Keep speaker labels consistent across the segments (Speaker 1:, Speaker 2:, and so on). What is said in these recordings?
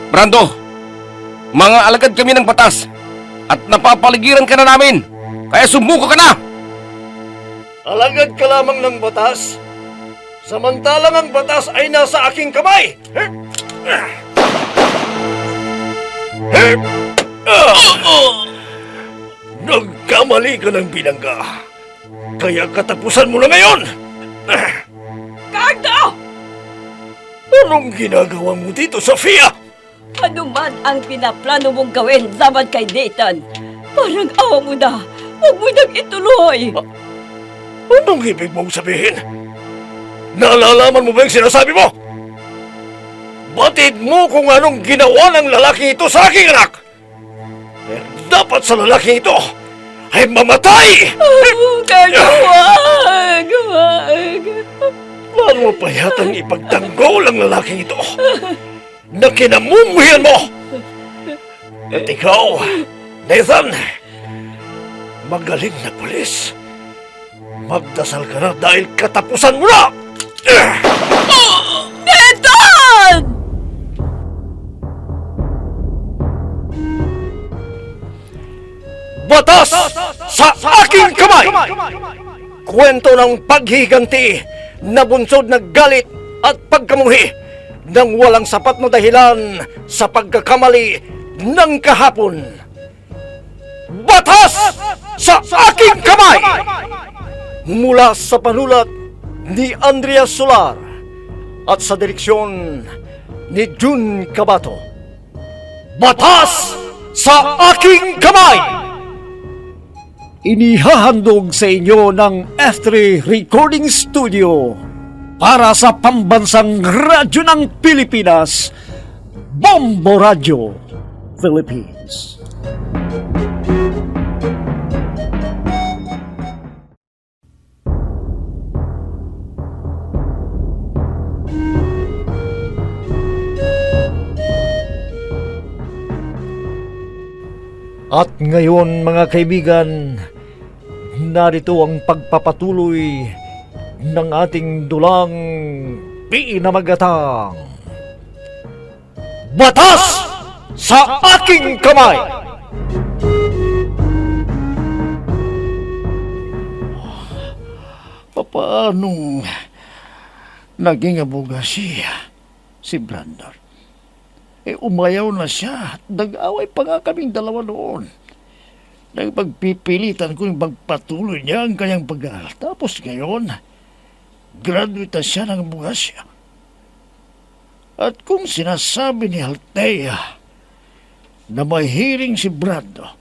Speaker 1: Brando, mga alagad kami ng batas at napapaligiran ka na namin. Kaya sumuko ka na!
Speaker 2: Alagad ka lamang ng batas, samantalang ang batas ay nasa aking kamay! Nagkamali ka ng binangga, kaya katapusan mo na ngayon!
Speaker 3: Cardo!
Speaker 2: Anong ginagawa mo dito, Sofia?
Speaker 3: Ano man ang pinaplano mong gawin laban kay Nathan, parang awa mo na. Huwag mo nang ituloy.
Speaker 2: Anong ibig mong sabihin? Nalalaman mo ba yung sinasabi mo? Batid mo kung anong ginawa ng lalaki ito sa aking anak! Eh, dapat sa lalaki ito ay mamatay!
Speaker 3: Oh, Cardo, wag! Wag!
Speaker 2: Paano pa yatang ipagtanggol ang lalaki ito na kinamumuhian mo? At ikaw, Nathan, magaling na pulis. Magdasal ka na dahil katapusan mo na!
Speaker 3: Nathan!
Speaker 2: Batas sa aking kamay! Kwento ng paghiganti na bunsod na galit at pagkamuhi nang walang sapat na dahilan sa pagkakamali ng kahapon. Batas sa aking kamay! Mula sa panulat ni Andrea Solar at sa direksyon ni Jun Cabato. Batas sa aking kamay! Inihahandog sa inyo ng F3 Recording Studio para sa pambansang radyo ng Pilipinas, Bombo Radio Philippines. At ngayon mga kaibigan, narito ang pagpapatuloy ng ating dulang pinamagatang Batas sa aking kamay! Paano naging abuga si Brandon? Umayaw na siya. Nag-away pa nga kaming dalawa noon. Nagpagpipilitan ko yung magpatuloy niya ang kanyang pag-aaral. Tapos ngayon, graduate na siya ng abogacía. At kung sinasabi ni Althea na may hearing si Brando,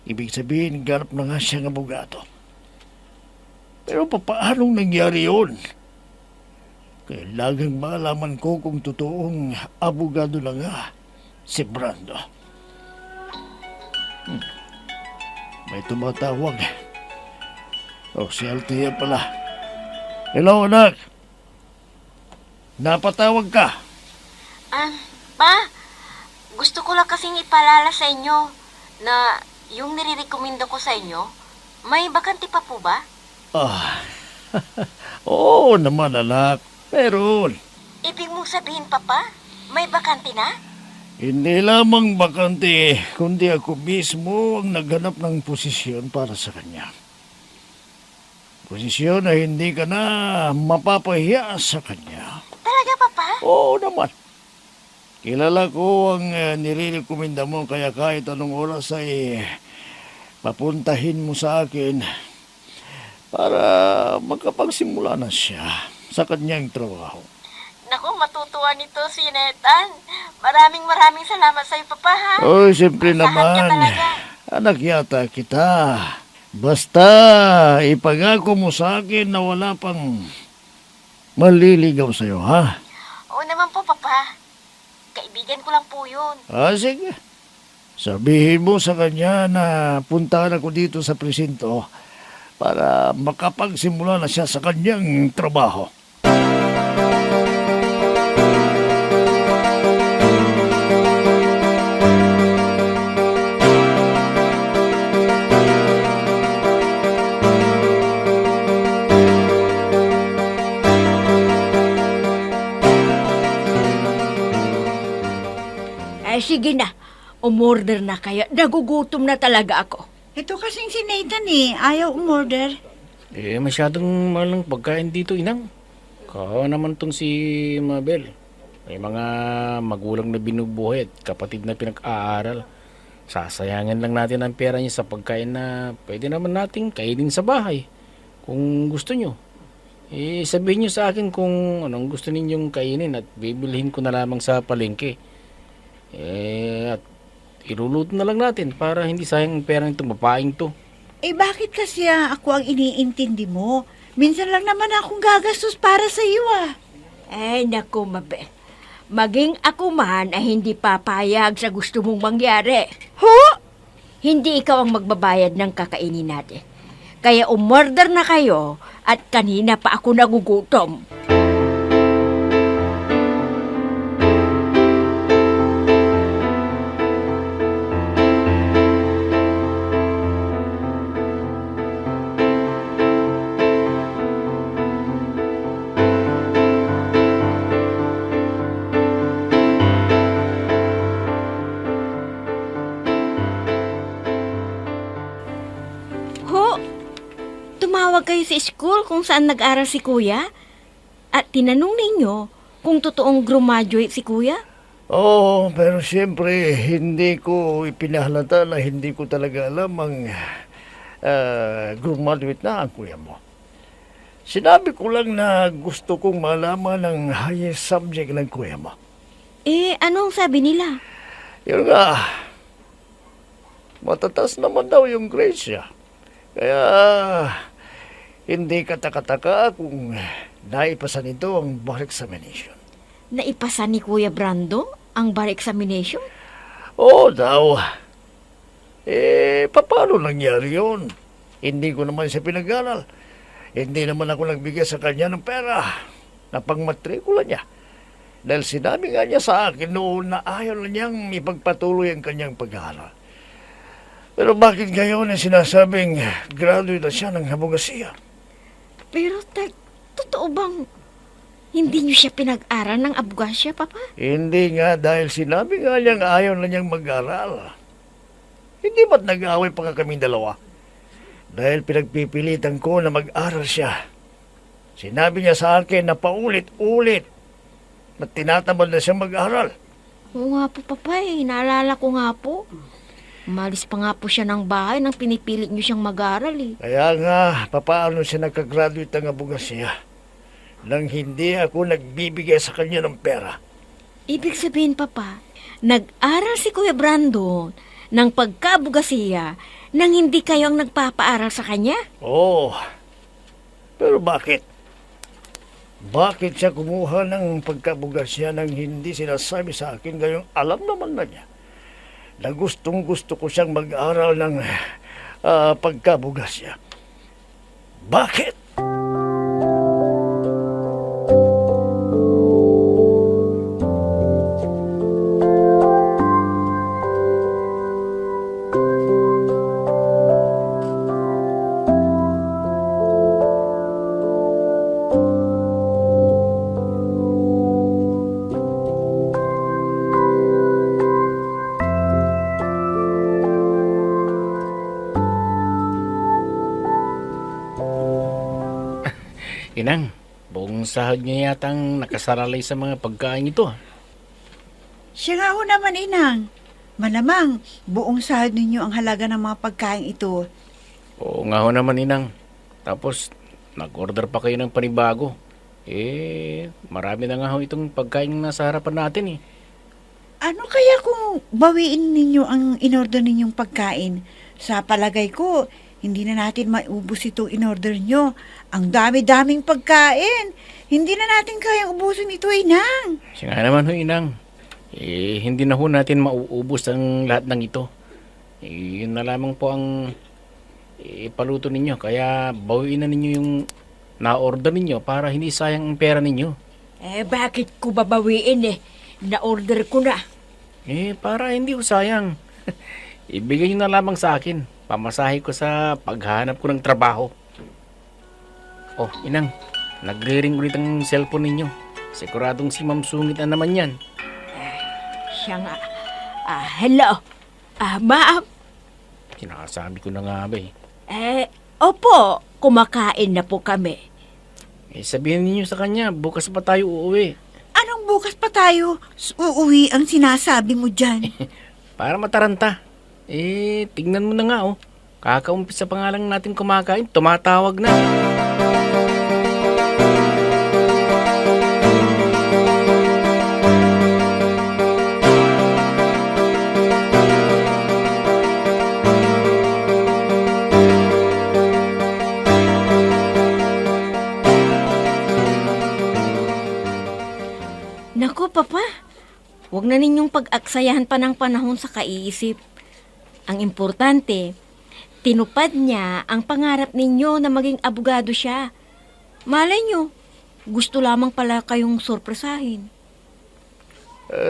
Speaker 2: ibig sabihin ganap na nga siyang abogado. Pero paanong nangyari yun? Kailangang malaman ko kung totoong abogado na nga si Brando. May tumatawag. Si Althea pala. Hello, anak. Napatawag ka.
Speaker 4: Pa, gusto ko lang kasing ipaalala sa inyo na yung nire-recommenda ko sa inyo, may bakante pa po ba?
Speaker 2: Oo naman, anak. Meron.
Speaker 4: Ibig mong sabihin, Papa, may bakante na?
Speaker 2: Hindi lamang bakante, kundi ako mismo ang naghanap ng posisyon para sa kanya. Posisyon na hindi ka na mapapahiya sa kanya.
Speaker 4: Talaga, Papa?
Speaker 2: Oo naman. Kilala ko ang nire-recommenda mo, kaya kahit anong oras ay papuntahin mo sa akin para makapagsimula na siya sa kanyang trabaho.
Speaker 4: Naku, matutuwa nito si Nathan. Maraming salamat sa'yo, Papa, ha?
Speaker 2: Oy, siyempre
Speaker 4: Masahan ka
Speaker 2: naman.
Speaker 4: talaga.
Speaker 2: Anak yata kita. Basta ipangako mo sa akin na wala pang maliligaw sa'yo, ha?
Speaker 4: Oo naman po, Papa. Kaibigan ko lang po yun.
Speaker 2: Sige. Sabihin mo sa kanya na puntahan ako dito sa presinto para makapagsimula na siya sa kanyang trabaho.
Speaker 3: Sige na. Umorder na kayo. Nagugutom na talaga ako.
Speaker 5: Ito kasing si Nathan ayaw umorder.
Speaker 6: Masyadong malang pagkain dito, inang. Kawa naman tong si Mabel. May mga magulang na binubuhay at kapatid na pinag-aaral. Sasayangan lang natin ang pera niya sa pagkain na pwede naman nating kainin sa bahay. Kung gusto nyo. Sabihin nyo sa akin kung anong gusto ninyong kainin at bibilhin ko na lamang sa palengke. At iluluto na lang natin para hindi sayang ang pera nitong babaeng to.
Speaker 5: Bakit kasi ako ang iniintindi mo? Minsan lang naman akong gagastos para sa iyo
Speaker 3: Naku, Mabel. Maging ako man ay hindi papayag sa gusto mong mangyari.
Speaker 5: Ho?
Speaker 3: Hindi ikaw ang magbabayad ng kakainin natin. Kaya umorder na kayo at kanina pa ako nagugutom. Tumawag kayo sa school kung saan nag-aral si Kuya? At tinanong ninyo kung totoong graduate si Kuya?
Speaker 2: Oo, pero siyempre, hindi ko ipinahalata na hindi ko talaga alam ang graduate na ang kuya mo. Sinabi ko lang na gusto kong malaman ang highest subject ng kuya mo.
Speaker 3: Anong sabi nila?
Speaker 2: Yun nga, matatas naman daw yung grades niya. Kaya, hindi katakataka kung naipasa nito ang bar examination.
Speaker 3: Naipasa ni Kuya Brando ang bar examination?
Speaker 2: Oo daw. Paano nangyari yun? Hindi ko naman siya pinag-aral. Hindi naman ako nagbigay sa kanya ng pera na pangmatrikula niya. Dahil sinabi nga niya sa akin noon na ayaw na niyang ipagpatuloy ang kanyang pag-aaral. Pero bakit ngayon ay sinasabing graduate na siya ng abogasiya?
Speaker 3: Pero totoo bang hindi niyo siya pinag-aral ng abogasya, Papa?
Speaker 2: Hindi nga dahil sinabi nga niyang ayaw na niyang mag-aral. Hindi ba't nag-aaway pa nga kaming dalawa? Dahil pinagpipilitan ko na mag-aral siya. Sinabi niya sa akin na paulit-ulit na tinatamad na siya mag-aral.
Speaker 3: Oo nga po, Papa. Naalala ko nga po. Umalis pa nga po siya ng bahay nang pinipilit niyo siyang mag-aral
Speaker 2: Kaya nga, papaano siya nagka-graduate ng abogasiya nang hindi ako nagbibigay sa kanya ng pera?
Speaker 3: Ibig sabihin, Papa, nag-aral si Kuya Brandon ng pagka-abogasiya nang hindi kayo ang nagpapaaral sa kanya?
Speaker 2: Oo. Pero bakit? Bakit siya kumuha ng pagka-abogasiya nang hindi sinasabi sa akin ngayong alam naman na niya na gustong gusto ko siyang mag-aral ng pagkabugasya? Bakit?
Speaker 6: Inang, buong sahod niya yatang nakasaralay sa mga pagkain ito.
Speaker 5: Siya nga ho naman, Inang. Malamang, buong sahod ninyo ang halaga ng mga pagkain ito.
Speaker 6: Oo nga ho naman, Inang. Tapos, nag-order pa kayo ng panibago. Marami na nga ho itong pagkain na nasa harapan natin
Speaker 5: Ano kaya kung bawiin ninyo ang inorder ninyong pagkain? Sa palagay ko, hindi na natin maubos itong in-order nyo. Ang dami-daming pagkain. Hindi na natin kayang ubusin ito, Inang.
Speaker 6: Siya nga naman ho, Inang. Hindi na ho natin mauubos ang lahat ng ito. Yun na lamang po ang ipaluto ninyo. Kaya bawiin na ninyo yung na-order ninyo para hindi sayang ang pera ninyo.
Speaker 3: Bakit ko babawiin Na-order ko na.
Speaker 6: Para hindi ho sayang. Ibigay nyo na lamang sa akin. Pamasahe ko sa paghanap ko ng trabaho. Oh, Inang, nagre-ring ulit ang cellphone ninyo. Siguradong si Ma'am Sungit na naman yan.
Speaker 3: Siya nga. Hello. Ma'am.
Speaker 6: Sinasabi ko na nga ba eh.
Speaker 3: Opo, kumakain na po kami.
Speaker 6: Sabihin ninyo sa kanya, bukas pa tayo uuwi.
Speaker 5: Anong bukas pa tayo uuwi ang sinasabi mo dyan?
Speaker 6: Para mataranta. Tignan mo na nga oh. Kakaumpisa pa nga lang natin kumakain, tumatawag na.
Speaker 3: Naku, Papa. Huwag na ninyong pag-aksayahan pa ng panahon sa kaiisip. Ang importante, tinupad niya ang pangarap ninyo na maging abogado siya. Malay nyo, gusto lamang pala kayong sorpresahin.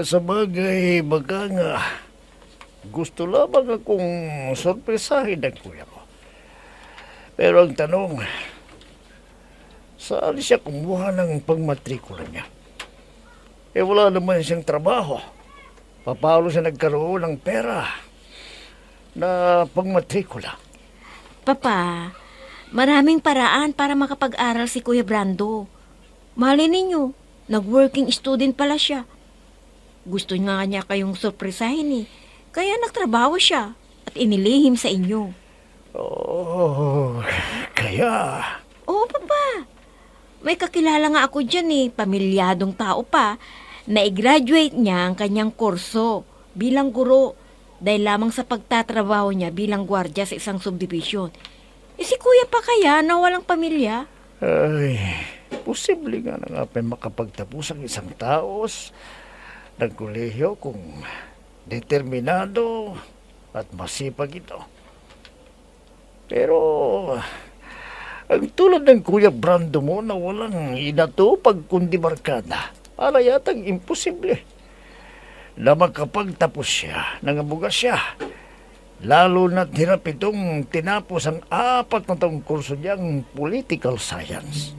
Speaker 2: Sa bagay, baka nga, gusto lamang akong sorpresahin ng kuya ko. Pero ang tanong, saan siya kumuha ng pangmatrikula niya? Wala naman siyang trabaho. Paano siya nagkaroon ng pera na pangmatrikula?
Speaker 3: Papa, maraming paraan para makapag-aral si Kuya Brando. Malay ninyo, nag-working student pala siya. Gusto nga niya kayong sorpresahin eh. Kaya nagtrabaho siya at inilihim sa inyo.
Speaker 2: Oh, kaya...
Speaker 3: Oo, Papa. May kakilala nga ako dyan eh, pamilyadong tao pa, na i-graduate niya ang kanyang kurso bilang guro dahil lamang sa pagtatrabaho niya bilang gwardiya sa isang subdivision. Si Kuya pa kaya na walang pamilya?
Speaker 2: Ay, posible nga na nga pa makapagtapos ang isang tao ng kolehiyo kung determinado at masipag ito. Pero, ang tulad ng Kuya Brando mo na walang inatupag kundi barkada, para yatang imposible na makapagtapos siya ng abogasya. Lalo na't hirap itong tinapos ang 4 na taong kurso niyang political science.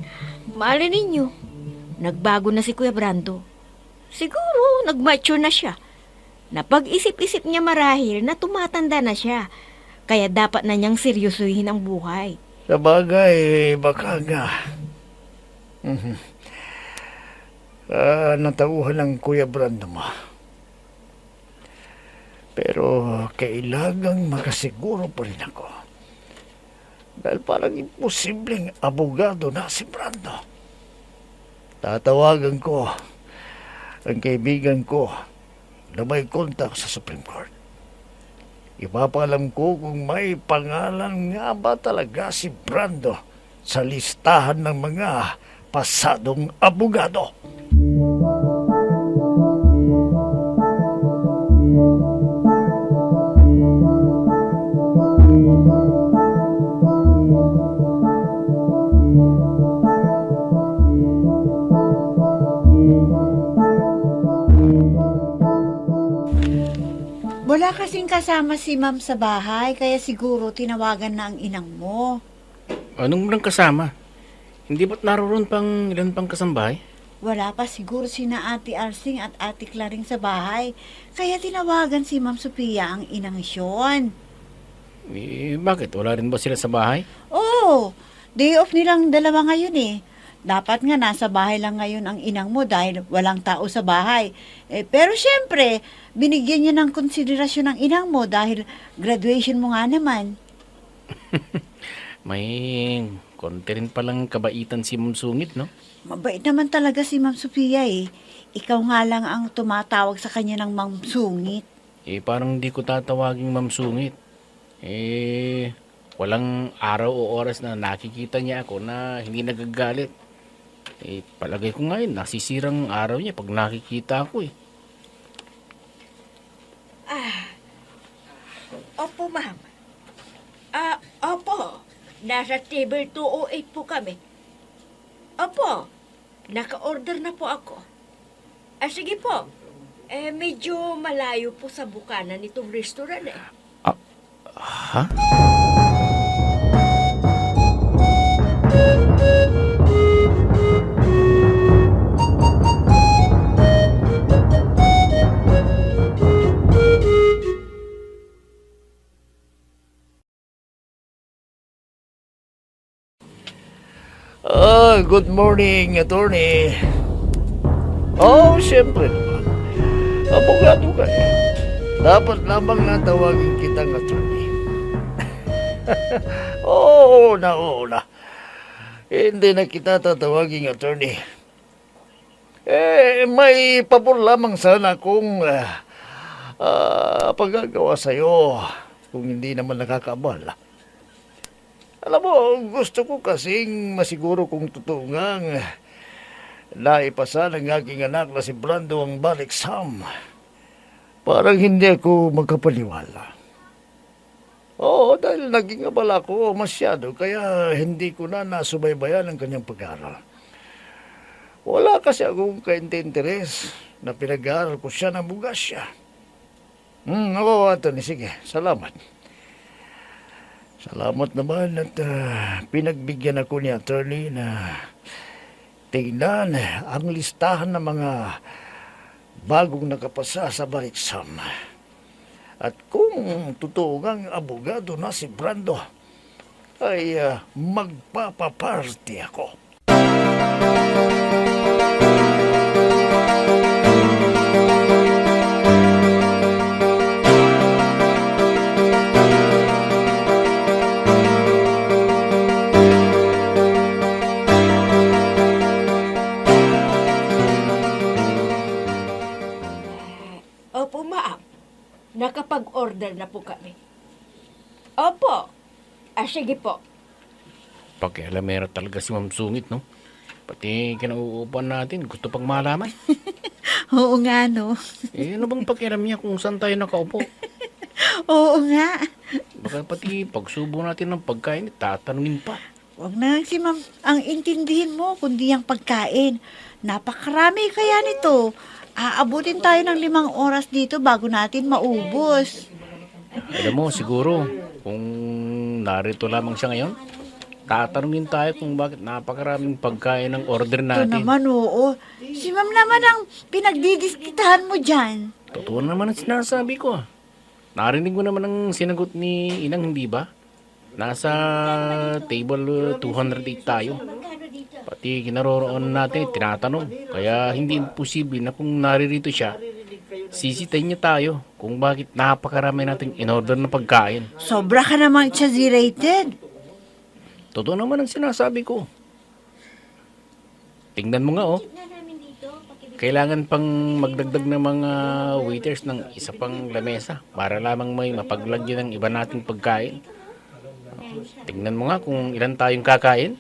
Speaker 3: Malay ninyo, nagbago na si Kuya Brando. Siguro, nag-mature na siya. Napag-isip-isip niya marahil na tumatanda na siya. Kaya dapat na niyang seryosuhin ang buhay.
Speaker 2: Sa bagay, baka nga. Natauhan ng Kuya Brando mo. Pero kailangang makasiguro pa rin ako. Dahil parang imposibleng abogado na si Brando. Tatawagan ko ang kaibigan ko na may kontak sa Supreme Court. Ipapalam ko kung may pangalan nga ba talaga si Brando sa listahan ng mga pasadong abogado.
Speaker 5: Wala kasing kasama si ma'am sa bahay, kaya siguro tinawagan na ang inang mo.
Speaker 6: Anong lang kasama? Hindi ba't naroon pang ilan pang kasambahay?
Speaker 5: Wala pa siguro sina Ate Arsing at Ate Claring sa bahay, kaya tinawagan si Ma'am Sophia ang inang Isyon.
Speaker 6: Bakit? Wala rin ba sila sa bahay?
Speaker 5: Oo, day off nilang dalawa ngayon eh. Dapat nga nasa bahay lang ngayon ang inang mo dahil walang tao sa bahay. Pero syempre, binigyan niya ng konsiderasyon ng inang mo dahil graduation mo nga naman.
Speaker 6: May konti rin palang kabaitan si Ma'am Sungit, no?
Speaker 5: Mabait naman talaga si Ma'am Sophia eh. Ikaw nga lang ang tumatawag sa kanya ng Ma'am Sungit.
Speaker 6: Parang di ko tatawaging Ma'am Sungit. Walang araw o oras na nakikita niya ako na hindi nagagalit. Palagay ko ngayon, nasisirang araw niya pag nakikita ako eh.
Speaker 3: Opo, ma'am. Opo. Nasa table 208 po kami. Opo. Naka-order na po ako. Sige po. Medyo malayo po sa bukana nitong restaurant eh.
Speaker 6: Ha?
Speaker 2: Good morning, attorney. Oh, siyempre naman. Abogado ka eh. Dapat lamang natawagin kitang attorney. Oo na. Hindi na kita tatawagin attorney. May pabor lamang sana kung pagagawa sa'yo kung hindi naman nakakaabala. Alam mo, gusto ko kasing masiguro kung totoo ngang naipasa ng aking anak na si Brando ang balik Sam. Parang hindi ako magkapaniwala. Oo, dahil naging abala ko masyado kaya hindi ko na nasubaybayan ang kanyang pag-aaral. Wala kasi akong kainteres na pinag-aaral ko siya ng bugas siya. Oo, Anthony, sige, salamat. Salamat naman at pinagbigyan ako ni attorney na tingnan ang listahan ng mga bagong nakapasa sa bariksam. At kung totoo ngang abogado na si Brando, ay magpapaparty ako.
Speaker 3: Opo, ma'am. Nakapag-order na po kami. Opo. Sige po.
Speaker 6: Pakialamera talaga si Ma'am Sungit, no? Pati kinauupuan natin, gusto pang malaman.
Speaker 5: Oo nga, no?
Speaker 6: Ano bang pakialam niya kung saan tayo nakaupo?
Speaker 5: Oo nga.
Speaker 6: Baka pati pagsubo natin ng pagkain, tatanungin pa.
Speaker 5: Huwag na si ma'am ang intindihin mo kundi ang pagkain. Napakarami kaya nito. Aabutin tayo ng 5 oras dito bago natin maubos.
Speaker 6: Alam mo, siguro, kung narito lamang siya ngayon, tatanungin tayo kung bakit napakaraming pagkain ng order
Speaker 5: Ito
Speaker 6: natin.
Speaker 5: naman, oo. Si ma'am naman ang pinagdidiskitahan mo dyan.
Speaker 6: Totoo naman ang sinasabi ko. Narinig mo naman ang sinagot ni Inang, hindi ba? Nasa table 208 tayo. Pati kinaroroon natin, tinatanong. Kaya hindi imposible na kung naririto siya, sisitayin niya tayo kung bakit napakarami nating in-order na pagkain.
Speaker 5: Sobra ka namang exaggerated.
Speaker 6: Totoo naman ang sinasabi ko. Tingnan mo nga, oh. Kailangan pang magdagdag ng mga waiters ng isa pang lamesa para lamang may mapaglagyan ng iba nating pagkain. Tingnan mo nga kung ilan tayong kakain.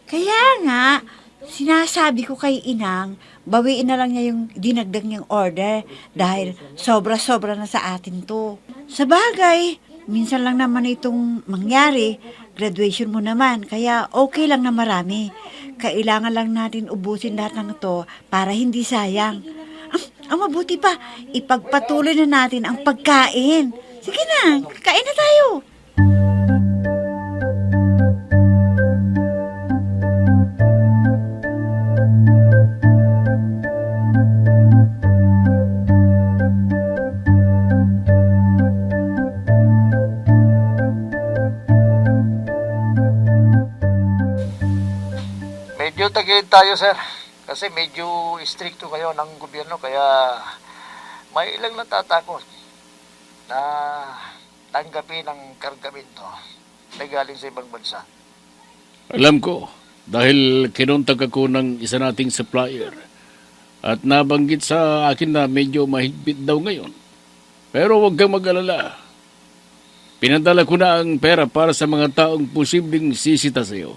Speaker 5: Kaya nga, sinasabi ko kay Inang, bawiin na lang niya yung dinagdag niyang order dahil sobra-sobra na sa atin to. Sa bagay, minsan lang naman itong mangyari, graduation mo naman, kaya okay lang na marami. Kailangan lang natin ubusin lahat ng ito para hindi sayang. Ang mabuti pa, ipagpatuloy na natin ang pagkain. Sige na, kain na tayo.
Speaker 2: Medyo tagilid tayo, sir. Kasi medyo stricto kayo ng gobyerno, kaya may ilang natatakot na tanggapin ang kargamento na galing sa ibang bansa.
Speaker 7: Alam ko, dahil kinontak ako ng isa nating supplier at nabanggit sa akin na medyo mahigpit daw ngayon. Pero huwag kang mag-alala. Pinadala ko na ang pera para sa mga taong posibleng sisita sa iyo.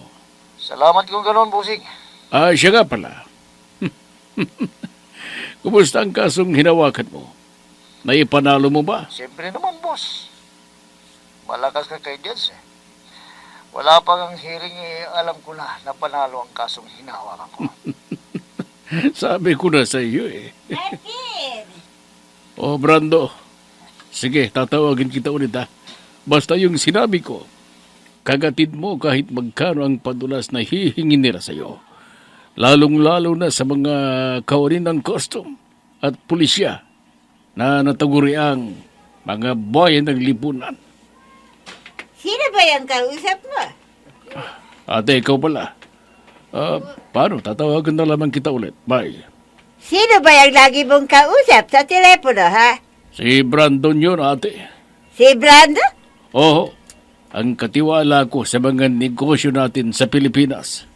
Speaker 2: Salamat kung ganoon, Busing.
Speaker 7: Siya nga pala. Kumusta ang kasong hinawakan mo? Naipanalo mo ba?
Speaker 2: Siyempre naman, boss. Malakas ka kay Jens, eh. Wala pa ang hearing, alam ko na panalo ang kasong hinahawakan ko.
Speaker 7: Sabi ko na sa iyo eh. Oh, Brando. Sige, tatawagin kita ulit ha. Basta yung sinabi ko, kagatid mo kahit magkano ang padulas na hihingin nila sa iyo. Lalong-lalo na sa mga kaunin ng custom at pulisya na nataguriang mga bayan ng lipunan.
Speaker 5: Sino ba yung kausap mo?
Speaker 7: Ate, ikaw pala. Paano? Tatawagan na lamang kita ulit. Bye.
Speaker 5: Sino ba yung lagi mong kausap sa telepono, ha?
Speaker 7: Si Brandon yun, ate.
Speaker 5: Si Brando?
Speaker 7: Oo. Ang katiwala ko sa mga negosyo natin sa Pilipinas.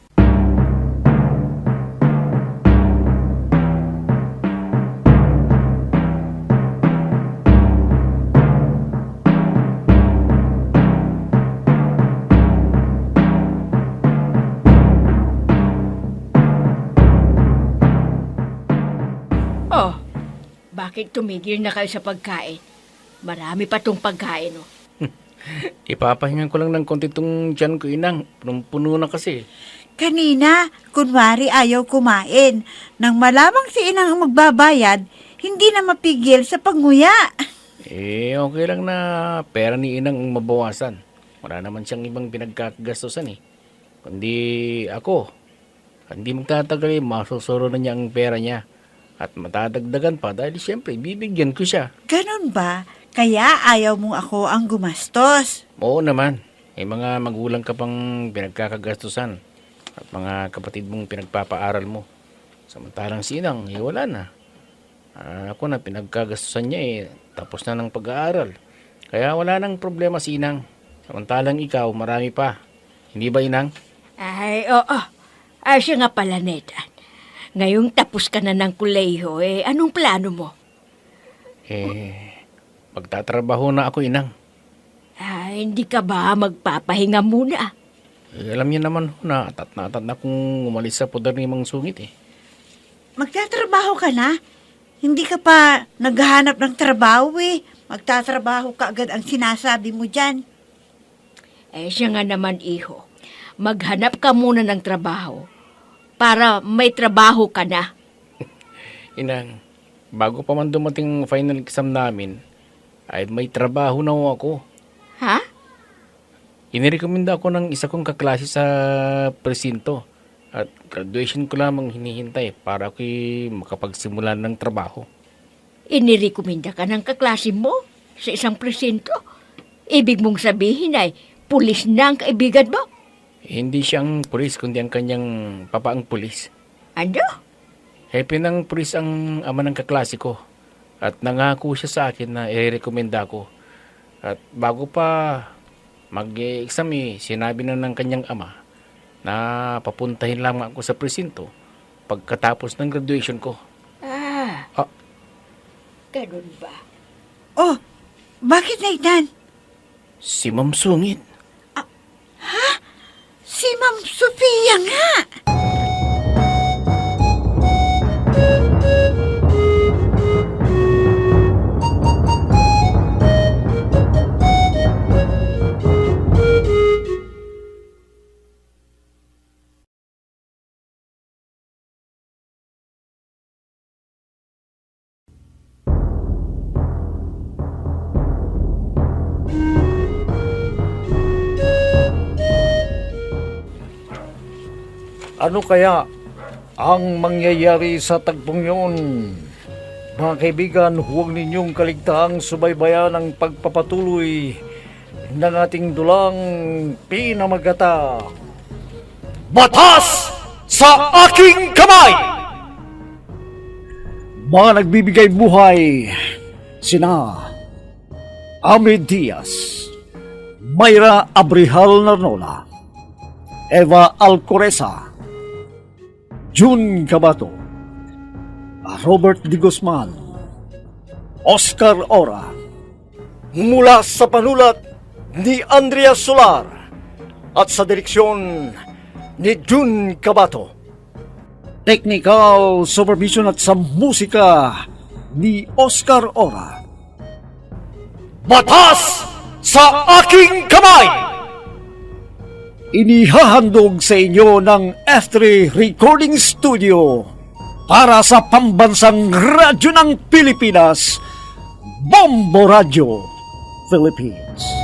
Speaker 3: Oh, bakit tumigil na kayo sa pagkain? Marami pa tong pagkain, oh.
Speaker 6: Ipapahingan ko lang ng konti tong tiyan ko, inang. Punong-puno na kasi.
Speaker 5: Kanina, kunwari ayaw kumain. Nang malamang si Inang ang magbabayad, hindi na mapigil sa panguya.
Speaker 6: Okay lang na pera ni inang ang mabawasan. Wala naman siyang ibang pinagkakagastusan eh. Kundi ako. Hindi magtatagal masusuro na niya ang pera niya. At matadagdagan pa dahil siyempre bibigyan ko siya.
Speaker 5: Ganon ba? Kaya ayaw mo ako ang gumastos.
Speaker 6: Oo naman. May mga magulang ka pang pinagkakagastusan. At mga kapatid mong pinagpapaaral mo. Samantalang sinang, wala na. Ako na pinagkagastusan niya tapos na ng pag-aaral. Kaya wala nang problema si Inang. Samantalang ikaw, marami pa. Hindi ba, Inang?
Speaker 3: Ay, oo. Ay, siya nga pala, Nathan. Ngayong tapos ka na ng kuleho, anong plano mo?
Speaker 6: Magtatrabaho na ako, Inang.
Speaker 3: Ay, hindi ka ba magpapahinga muna?
Speaker 6: Alam niyo naman na atat na kung umalis sa pudar ni Mang Sungit eh.
Speaker 5: Magtatrabaho ka na? Hindi ka pa naghahanap ng trabaho eh. Magtatrabaho ka agad ang sinasabi mo dyan.
Speaker 3: Siya nga naman, iho. Maghanap ka muna ng trabaho para may trabaho ka na.
Speaker 6: Inang, bago pa man dumating final exam namin, ay may trabaho na ako.
Speaker 3: Ha?
Speaker 6: Inirekomenda ako ng isa kong kaklase sa presinto at graduation ko lamang hinihintay para ako'y makapagsimula ng trabaho.
Speaker 3: Inirekomenda ka ng kaklase mo sa isang presinto? Ibig mong sabihin ay pulis na ang kaibigan mo?
Speaker 6: Hindi siyang pulis kundi ang kanyang papaang pulis.
Speaker 3: Ano?
Speaker 6: Hepe ng pulis ang ama ng kaklase ko at nangako siya sa akin na i-rekomenda ko. At bago pa mag-exam sinabi na ng kanyang ama na papuntahin lang ako sa presinto pagkatapos ng graduation ko.
Speaker 3: Ganun ba?
Speaker 5: Oh, bakit Nathan?
Speaker 6: Si Ma'am Sungit.
Speaker 5: Si Ma'am Sophia nga.
Speaker 2: Ano kaya ang mangyayari sa tagpong yun? Mga kaibigan, huwag ninyong kaligtaang subaybayan ang pagpapatuloy ng ating dulang pinamagata. Batas sa aking kamay! Mga nagbibigay buhay, sina Amid Diaz, Mayra Abrihal Narnola, Eva Alcoreza, June Cabato, Robert D. Guzman, Oscar Ora, mula sa panulat ni Andrea Solar at sa direksyon ni June Cabato. Technical supervision at sa musika ni Oscar Ora. Batas sa aking kamay! Inihahandog sa inyo ng F3 Recording Studio para sa pambansang radyo ng Pilipinas, Bombo Radio Philippines.